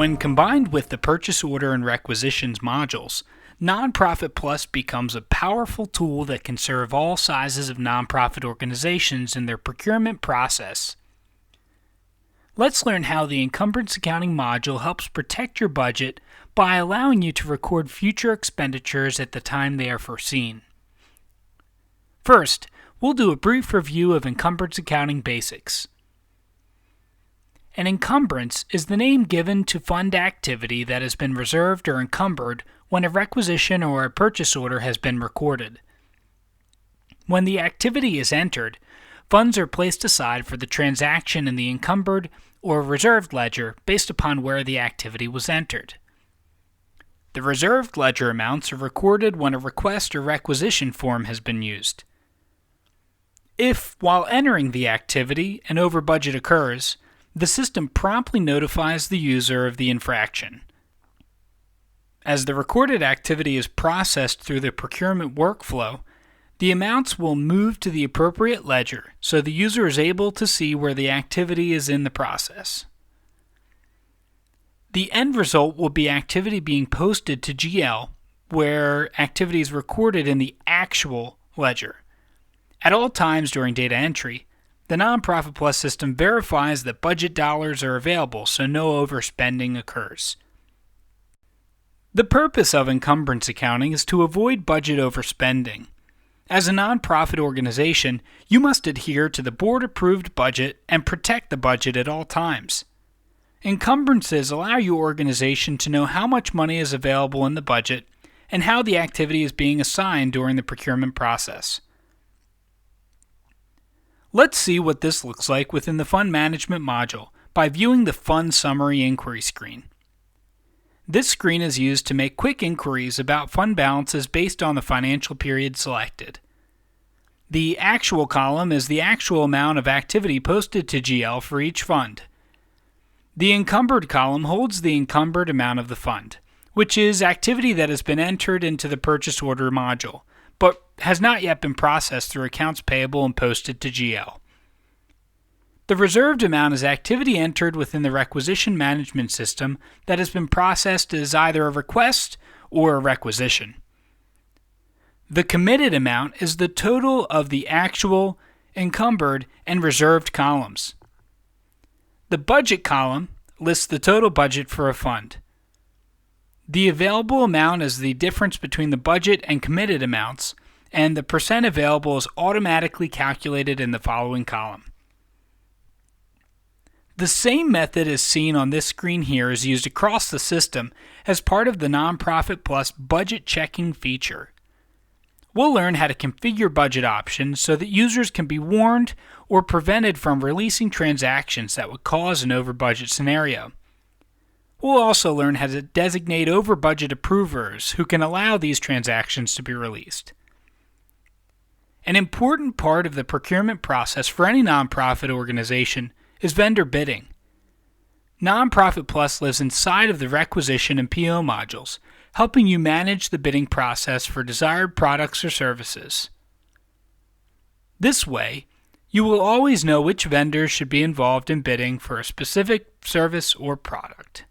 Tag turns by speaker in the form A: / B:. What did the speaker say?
A: When combined with the purchase order and requisitions modules, Nonprofit Plus becomes a powerful tool that can serve all sizes of nonprofit organizations in their procurement process. Let's learn how the encumbrance accounting module helps protect your budget by allowing you to record future expenditures at the time they are foreseen. First, we'll do a brief review of encumbrance accounting basics. An encumbrance is the name given to fund activity that has been reserved or encumbered when a requisition or a purchase order has been recorded. When the activity is entered, funds are placed aside for the transaction in the encumbered or reserved ledger based upon where the activity was entered. The reserved ledger amounts are recorded when a request or requisition form has been used. If, while entering the activity, an over budget occurs, the system promptly notifies the user of the infraction. As the recorded activity is processed through the procurement workflow, the amounts will move to the appropriate ledger so the user is able to see where the activity is in the process. The end result will be activity being posted to GL, where activity is recorded in the actual ledger. At all times during data entry, the Nonprofit Plus system verifies that budget dollars are available so no overspending occurs. The purpose of encumbrance accounting is to avoid budget overspending. As a nonprofit organization, you must adhere to the board-approved budget and protect the budget at all times. Encumbrances allow your organization to know how much money is available in the budget and how the activity is being assigned during the procurement process. Let's see what this looks like within the Fund Management module by viewing the Fund Summary Inquiry screen. This screen is used to make quick inquiries about fund balances based on the financial period selected. The actual column is the actual amount of activity posted to GL for each fund. The encumbered column holds the encumbered amount of the fund, which is activity that has been entered into the purchase order module, but has not yet been processed through accounts payable and posted to GL. The reserved amount is activity entered within the requisition management system that has been processed as either a request or a requisition. The committed amount is the total of the actual, encumbered, and reserved columns. The budget column lists the total budget for a fund. The available amount is the difference between the budget and committed amounts, and the percent available is automatically calculated in the following column. The same method as seen on this screen here is used across the system as part of the Nonprofit Plus budget checking feature. We'll learn how to configure budget options so that users can be warned or prevented from releasing transactions that would cause an over-budget scenario. We'll also learn how to designate over-budget approvers who can allow these transactions to be released. An important part of the procurement process for any nonprofit organization is vendor bidding. Nonprofit Plus lives inside of the requisition and PO modules, helping you manage the bidding process for desired products or services. This way, you will always know which vendors should be involved in bidding for a specific service or product.